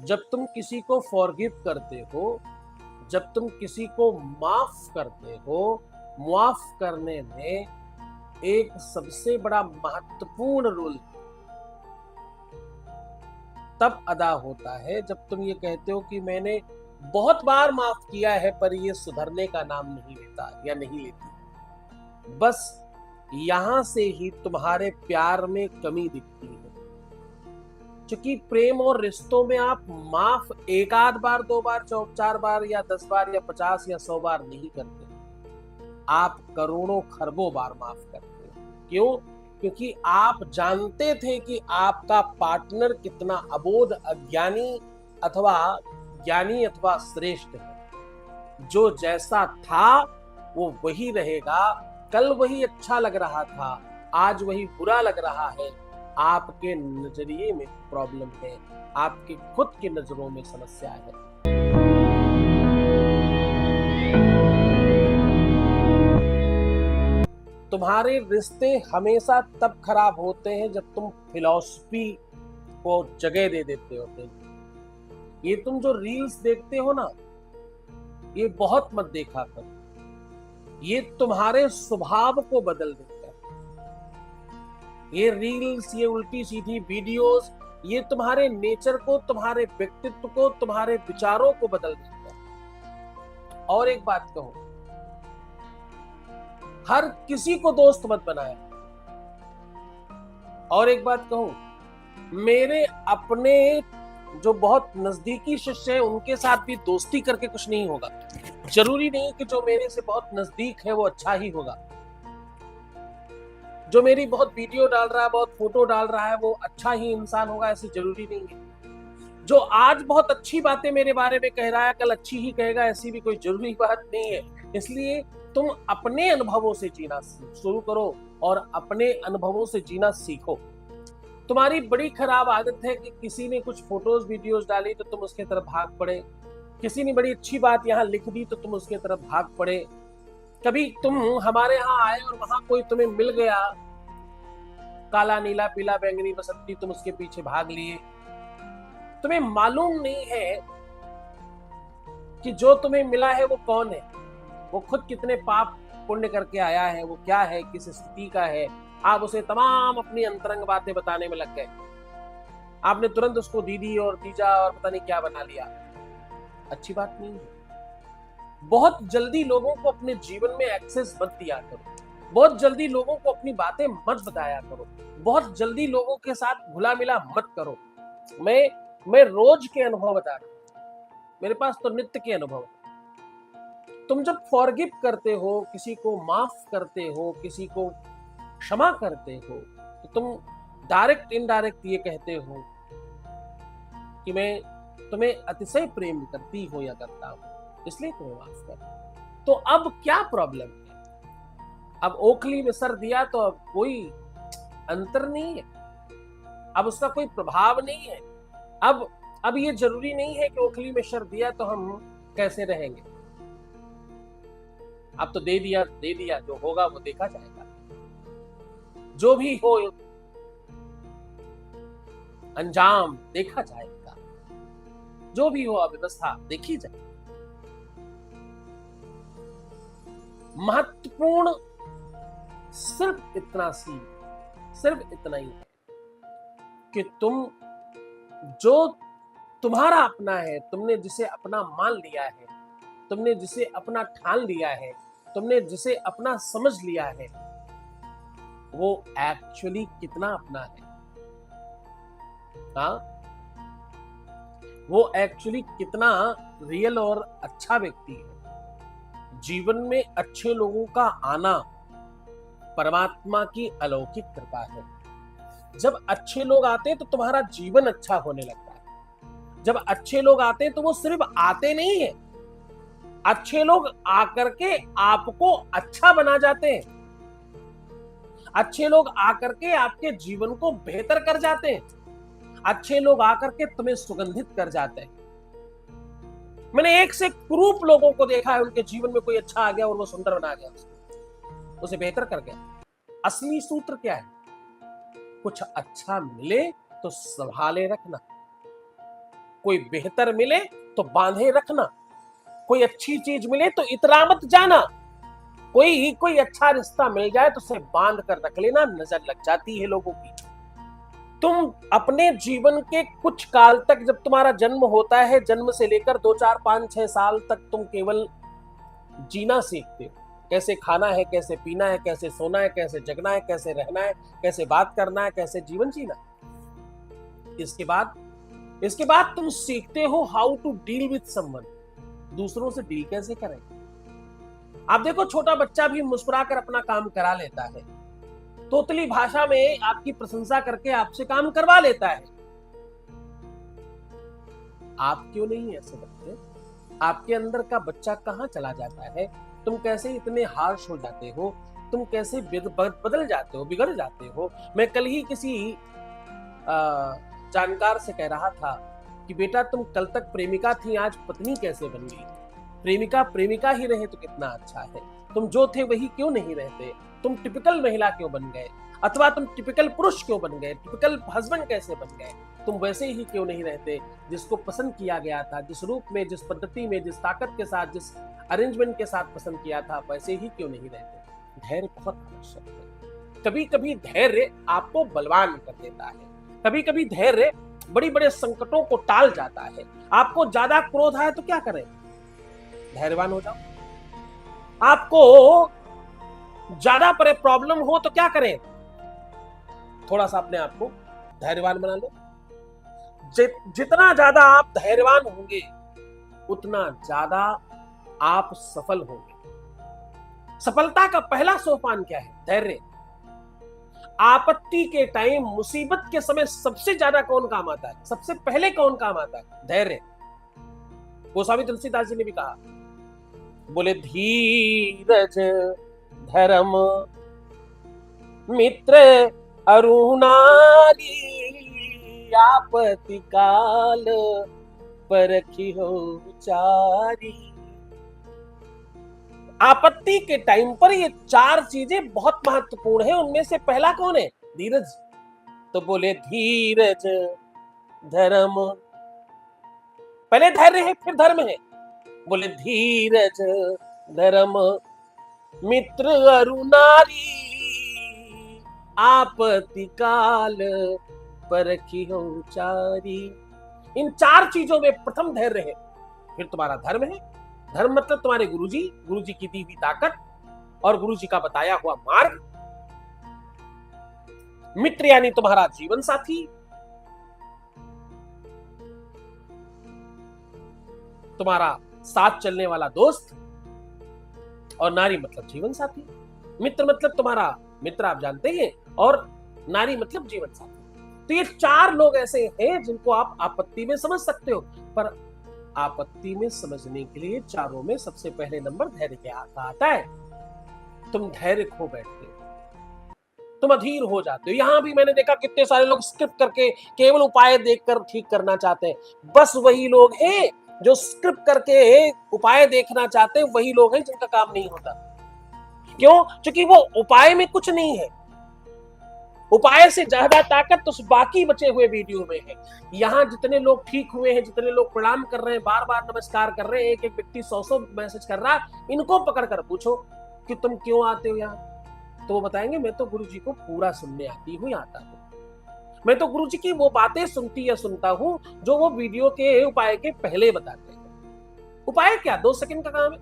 जब तुम किसी को फॉरगिव करते हो, जब तुम किसी को माफ करते हो, माफ करने में एक सबसे बड़ा महत्वपूर्ण रोल तब अदा होता है जब तुम ये कहते हो कि मैंने बहुत बार माफ किया है पर ये सुधरने का नाम नहीं लेता या नहीं लेती। बस यहां से ही तुम्हारे प्यार में कमी दिखती है, क्योंकि प्रेम और रिश्तों में आप माफ एक आध बार, दो बार, चार बार या 10 बार या 50 या 100 बार नहीं करते, आप करोड़ों खरबों बार माफ करते हो। क्यों? क्योंकि आप जानते थे कि आपका पार्टनर कितना अबोध, अज्ञानी अथवा ज्ञानी अथवा श्रेष्ठ है। जो जैसा था वो वही रहेगा। कल वही अच्छा लग रहा था, आज वही बुरा लग रहा है। आपके नजरिए में प्रॉब्लम है, आपके खुद की नजरों में समस्या है। तुम्हारे रिश्ते हमेशा तब खराब होते हैं जब तुम फिलॉसफी को जगह दे देते हो। ये तुम जो रील्स देखते हो ना, ये बहुत मत देखा करो। ये तुम्हारे स्वभाव को बदल देता है। ये रील्स, ये उल्टी सीधी वीडियोस, ये तुम्हारे नेचर को, तुम्हारे व्यक्तित्व को, तुम्हारे विचारों को बदल देता है। और एक बात कहूं, हर किसी को दोस्त मत बनाया। और एक बात कहूं, मेरे अपने जो बहुत नजदीकी शिष्य हैं उनके साथ भी दोस्ती करके कुछ नहीं होगा। जरूरी नहीं कि जो मेरे से बहुत नजदीक है वो अच्छा ही होगा। जो मेरी बहुत वीडियो डाल रहा है, बहुत फोटो डाल रहा है, वो अच्छा ही इंसान होगा, ऐसे जरूरी नहीं है। जो आज बहुत अच्छी बातें मेरे बारे में कह रहा है, कल अच्छी ही कहेगा, ऐसी भी कोई जरूरी बात नहीं है। इसलिए तुम अपने अनुभवों से जीना शुरू करो और अपने अनुभवों से जीना सीखो। तुम्हारी बड़ी खराब आदत है कि किसी ने कुछ फोटोज वीडियोस डाली तो तुम उसके तरफ भाग पड़े, किसी ने बड़ी अच्छी बात यहाँ लिख दी तो तुम उसके तरफ भाग पड़े। कभी तुम हमारे यहाँ आए और वहां कोई तुम्हें मिल गया, काला नीला पीला बैंगनी बसंती, तुम उसके पीछे भाग लिए। तुम्हें मालूम नहीं है कि जो तुम्हें मिला है वो कौन है, वो खुद कितने पाप पुण्य करके आया है, वो क्या है, किस स्थिति का है। आप उसे तमाम अपनी अंतरंग बातें बताने में लग गए। आपने तुरंत उसको दीदी और तीजा और पता नहीं क्या बना लिया। अच्छी बात नहीं है। बहुत जल्दी लोगों को अपने जीवन में एक्सेस मत दिया करो। बहुत जल्दी लोगों को अपनी बातें मत बताया करो। बहुत जल्दी लोगों के साथ घुला मिला मत करो। मैं रोज के अनुभव बता रहा हूं, मेरे पास तो नित्य के अनुभव। तुम जब फॉरगिव करते हो, किसी को माफ करते हो, किसी को क्षमा करते हो, तो तुम डायरेक्ट इनडायरेक्ट ये कहते हो कि मैं तुम्हें अतिशय प्रेम करती हूं या करता हूं, इसलिए तुम्हें माफ कर। तो अब क्या प्रॉब्लम है? अब ओखली में सर दिया तो अब कोई अंतर नहीं है, अब उसका कोई प्रभाव नहीं है। अब ये जरूरी नहीं है कि ओखली में सर दिया तो हम कैसे रहेंगे। अब तो दे दिया, जो होगा वो देखा जाएगा। जो भी हो अंजाम देखा जाएगा, जो भी हो अव्यवस्था देखी जाएगी। महत्वपूर्ण सिर्फ इतना ही है कि तुम जो तुम्हारा अपना है, तुमने जिसे अपना मान लिया है, तुमने जिसे अपना ठान लिया है, तुमने जिसे अपना समझ लिया है, वो एक्चुअली कितना अपना है। हाँ, वो एक्चुअली कितना रियल और अच्छा व्यक्ति है। जीवन में अच्छे लोगों का आना परमात्मा की अलौकिक कृपा है। जब अच्छे लोग आते हैं तो तुम्हारा जीवन अच्छा होने लगता है। जब अच्छे लोग आते हैं तो वो सिर्फ आते नहीं है, अच्छे लोग आकर के आपको अच्छा बना जाते हैं। अच्छे लोग आकर के आपके जीवन को बेहतर कर जाते हैं। अच्छे लोग आकर के तुम्हें सुगंधित कर जाते हैं। मैंने एक से कुरूप लोगों को देखा है, उनके जीवन में कोई अच्छा आ गया और वो सुंदर बना गया, उसे बेहतर कर गया। असली सूत्र क्या है? कुछ अच्छा मिले तो संभाले रखना, कोई बेहतर मिले तो बांधे रखना, कोई अच्छी चीज मिले तो इतरा मत जाना, कोई अच्छा रिश्ता मिल जाए तो उसे बांध कर रख लेना, नजर लग जाती है लोगों की। तुम अपने जीवन के कुछ काल तक, जब तुम्हारा जन्म होता है, जन्म से लेकर 2 4 5 6 साल तक तुम केवल जीना सीखते हो, कैसे खाना है, कैसे पीना है, कैसे सोना है, कैसे जगना है, कैसे रहना है, कैसे बात करना है, कैसे जीवन जीना। इसके बाद तुम सीखते हो how to deal with someone, दूसरों से डील कैसे करें। आप देखो, छोटा बच्चा भी मुस्कुराकर अपना काम करा लेता है, तोतली भाषा में आपकी प्रशंसा करके आपसे काम करवा लेता है। आप क्यों नहीं ऐसे बनते? आपके अंदर का बच्चा कहां चला जाता है? तुम कैसे इतने हार्श हो जाते हो? तुम कैसे बदल जाते हो, बिगड़ जाते हो? मैं कल ही किसी जानकार से कह रहा था कि बेटा, तुम कल तक प्रेमिका थी, आज पत्नी कैसे बन गई? प्रेमिका ही रहे तो कितना अच्छा है। तुम जो थे वही क्यों नहीं रहते? तुम टिपिकल महिला क्यों बन गए? अथवा तुम टिपिकल पुरुष क्यों बन गए? टिपिकल हस्बैंड कैसे बन गए? तुम वैसे ही क्यों नहीं रहते जिसको पसंद किया गया था, जिस रूप में, जिस पद्धति में, जिस ताकत के साथ, जिस अरेंजमेंट के साथ पसंद किया था, वैसे ही क्यों नहीं रहते? धैर्य बहुत आवश्यक है। कभी कभी धैर्य आपको बलवान कर देता है, कभी कभी धैर्य बड़ी बड़े संकटों को टाल जाता है। आपको ज्यादा क्रोध आए तो क्या करें? धैर्यवान हो जाओ। आपको ज्यादा प्रॉब्लम हो तो क्या करें? थोड़ा सा अपने आप को धैर्यवान बना लो। जितना ज्यादा आप धैर्यवान होंगे उतना ज्यादा आप सफल होंगे। सफलता का पहला सोपान क्या है? धैर्य। आपत्ति के टाइम, मुसीबत के समय सबसे ज्यादा कौन काम आता है? सबसे पहले कौन काम आता है? धैर्य। गोस्वामी तुलसीदास जी ने भी कहा, बोले धीरज धर्म मित्र अरुणारी, आपत्ति काल परखियो चारी। आपत्ति के टाइम पर ये 4 चीजें बहुत महत्वपूर्ण है। उनमें से पहला कौन है? धीरज। तो बोले धीरज धर्म, पहले धैर्य है फिर धर्म है। बोले धीरज धर्म मित्र अरुणारी, आपत्ति काल परखियो चारी। इन 4 चीजों में प्रथम धैर्य है, फिर तुम्हारा धर्म है। धर्म मतलब तुम्हारे गुरुजी की दी हुई ताकत और गुरुजी का बताया हुआ मार्ग। मित्र यानी तुम्हारा जीवन साथी, तुम्हारा साथ चलने वाला दोस्त। और नारी मतलब जीवन साथी। मित्र मतलब तुम्हारा मित्र, आप जानते हैं, और नारी मतलब जीवन साथी। तो ये 4 लोग ऐसे हैं जिनको आप आपत्ति में समझ सकते हो। पर आपत्ति में समझने के लिए चारों में सबसे पहले नंबर धैर्य के आता है। तुम धैर्य खो बैठते हो, तुम अधीर हो जाते हो। यहां भी मैंने देखा कितने सारे लोग स्क्रिप्ट करके केवल उपाय देखकर ठीक करना चाहते हैं। बस वही लोग हैं जो स्क्रिप्ट करके उपाय देखना चाहते हैं, वही लोग हैं जिनका काम नहीं होता। क्यों? क्योंकि वो उपाय में कुछ नहीं है। उपाय से ज्यादा ताकत तो बाकी बचे हुए वीडियो में है। यहाँ जितने लोग ठीक हुए हैं, जितने लोग प्रणाम कर रहे हैं, बार बार नमस्कार कर रहे हैं, एक एक व्यक्ति 100 मैसेज कर रहा है, इनको पकड़ कर पूछो कि तुम क्यों आते हो यहाँ, तो वो बताएंगे मैं तो गुरुजी को पूरा सुनने आती हूँ, आता हूँ। मैं तो गुरुजी की वो बातें सुनती या सुनता हूँ जो वो वीडियो के उपाय के पहले बताते हैं। उपाय क्या? 2 सेकंड का काम है।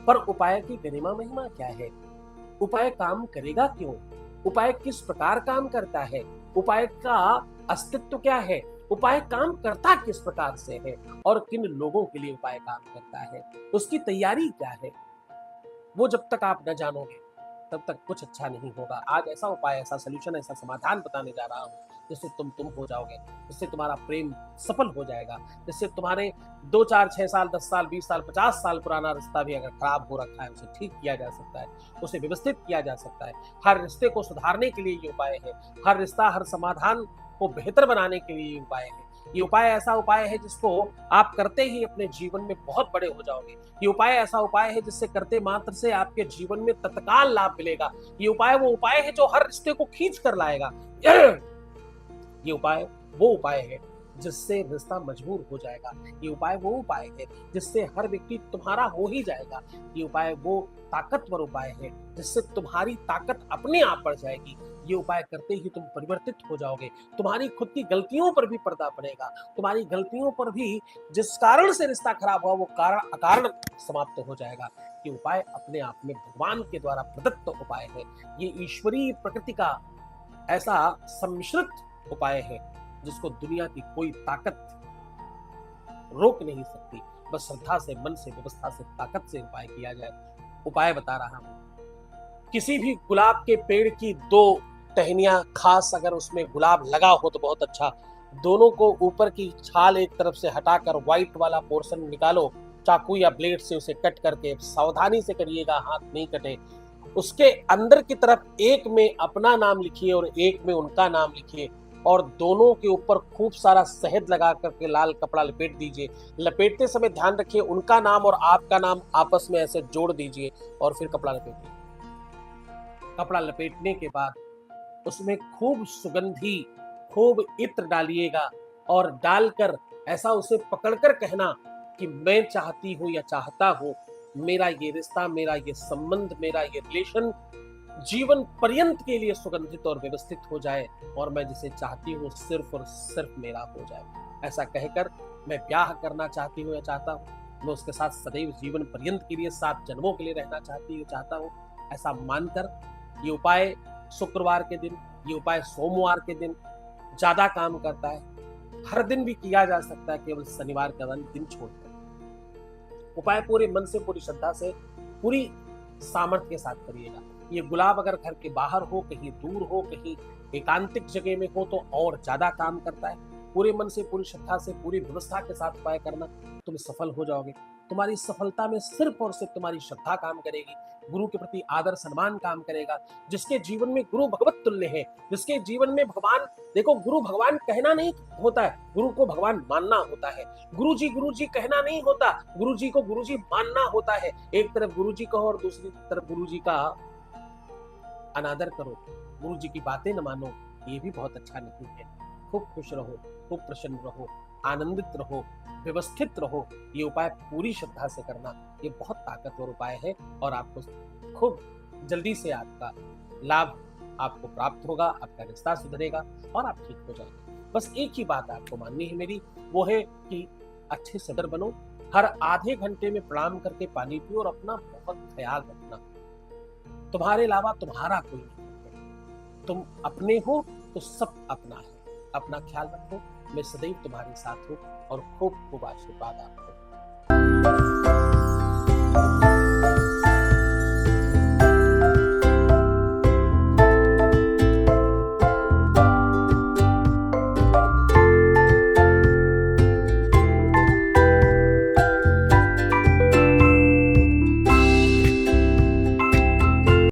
पर उपाय की गरिमा महिमा क्या है? उपाय काम करेगा क्यों? उपाय किस प्रकार काम करता है? उपाय का अस्तित्व क्या है? उपाय काम करता किस प्रकार से है और किन लोगों के लिए उपाय काम करता है? उसकी तैयारी क्या है? वो जब तक आप न जानोगे तब तक कुछ अच्छा नहीं होगा। आज ऐसा उपाय, ऐसा सलूशन, ऐसा समाधान बताने जा रहा हूं जिससे तुम हो जाओगे, जिससे तुम्हारा प्रेम सफल हो जाएगा, जिससे तुम्हारे 2 4 6 साल 10 साल 20 साल 50 साल पुराना रिश्ता भी अगर खराब हो रखा है उसे ठीक किया जा सकता है, उसे व्यवस्थित किया जा सकता है। हर रिश्ते को सुधारने के लिए ये उपाय है। हर रिश्ता, हर समाधान को बेहतर बनाने के लिए ये उपाय है। ये उपाय ऐसा उपाय है जिसको आप करते ही अपने जीवन में बहुत बड़े हो जाओगे। ये उपाय ऐसा उपाय है जिससे करते मात्र से आपके जीवन में तत्काल लाभ मिलेगा। ये उपाय वो उपाय है जो हर रिश्ते को खींच कर लाएगा। ये उपाय वो उपाय है जिससे रिश्ता मजबूर हो जाएगा। ये उपाय वो उपाय है जिससे हर व्यक्ति तुम्हारा हो ही जाएगा। ये उपाय वो ताकतवर उपाय है जिससे तुम्हारी ताकत अपने आप बढ़ जाएगी। ये उपाय करते ही तुम परिवर्तित हो जाओगे। तुम्हारी खुद की गलतियों पर भी पर्दा पड़ेगा। तुम्हारी गलतियों पर भी जिस कारण से रिश्ता खराब हुआ वो कारण अकारण समाप्त हो जाएगा। ये उपाय अपने आप में भगवान के द्वारा प्रदत्त उपाय है। ये ईश्वरीय प्रकृति का ऐसा सम्मिश्रित उपाय है जिसको दुनिया की कोई ताकत रोक नहीं सकती। बस श्रद्धा से, मन से, व्यवस्था से, ताकत से उपाय किया जाए। उपाय बता रहा हूं। किसी भी गुलाब के पेड़ की 2 टहनियां खास अगर उसमें गुलाब लगा हो तो बहुत अच्छा। दोनों को ऊपर की छाल एक तरफ से हटाकर व्हाइट वाला पोर्शन निकालो। चाकू या ब्लेड से उसे कट करके सावधानी से करिएगा, हाथ नहीं कटे। उसके अंदर की तरफ एक में अपना नाम लिखिए और एक में उनका नाम लिखिए और दोनों के ऊपर खूब सारा शहद लगा करके लाल कपड़ा लपेट दीजिए। लपेटते समय ध्यान रखिए उनका नाम और आपका नाम आपस में ऐसे जोड़ दीजिए और फिर कपड़ा लपेटिए। कपड़ा लपेटने के बाद उसमें खूब सुगंधी, खूब इत्र डालिएगा और डालकर ऐसा उसे पकड़कर कहना कि मैं चाहती हूं या चाहता हूं मेरा ये रिश्ता, मेरा ये संबंध, मेरा ये रिलेशन जीवन पर्यंत के लिए सुगंधित और व्यवस्थित हो जाए और मैं जिसे चाहती हूँ सिर्फ और सिर्फ मेरा हो जाए। ऐसा कहकर मैं ब्याह करना चाहती हूँ या चाहता हूँ, मैं उसके साथ सदैव जीवन पर्यंत के लिए 7 जन्मों के लिए रहना चाहता हूँ, ऐसा मानकर ये उपाय शुक्रवार के दिन, ये उपाय सोमवार के दिन ज्यादा काम करता है। हर दिन भी किया जा सकता है, केवल शनिवार का दिन छोड़कर। उपाय पूरे मन से, पूरी श्रद्धा से, पूरी सामर्थ्य के साथ करिएगा। ये गुलाब अगर घर के बाहर हो, कहीं दूर हो, कहीं एकांतिक जगह में हो तो और ज्यादा काम करता है। पूरे मन से, पूरी श्रद्धा से, पूरी व्यवस्था के साथ उपाय करना, तुम सफल हो जाओगे। तुम्हारी सफलता में सिर्फ और सिर्फ तुम्हारी श्रद्धा काम करेगी। गुरु के प्रति आदर सम्मान काम करेगा। जिसके जीवन में गुरु भगवत तुल्य है, जिसके जीवन में भगवान, देखो गुरु भगवान कहना नहीं होता है, गुरु को भगवान मानना होता है। गुरु जी कहना नहीं होता, गुरु जी को गुरु जी मानना होता है। एक तरफ गुरु जी कहो और दूसरी तरफ गुरु जी का अनादर करो, गुरु जी की बातें न मानो, ये भी बहुत अच्छा नहीं है। खूब खुश रहो, खूब प्रसन्न रहो, आनंदित रहो, व्यवस्थित रहो। ये उपाय पूरी श्रद्धा से करना, ये बहुत ताकतवर उपाय है और आपको खूब जल्दी से आपका लाभ आपको प्राप्त होगा, आपका रिश्ता सुधरेगा और आप ठीक हो जाएंगे। बस एक ही बात आपको माननी है मेरी, वो है कि अच्छे सदर बनो, हर आधे घंटे में प्रणाम करके पानी पियो और अपना बहुत ख्याल रखना। तुम्हारे अलावा तुम्हारा कोई नहीं है, तुम अपने हो तो सब अपना है। अपना ख्याल रखो, मैं सदैव तुम्हारे साथ हूँ और खूब खूब आशीर्वाद आपको।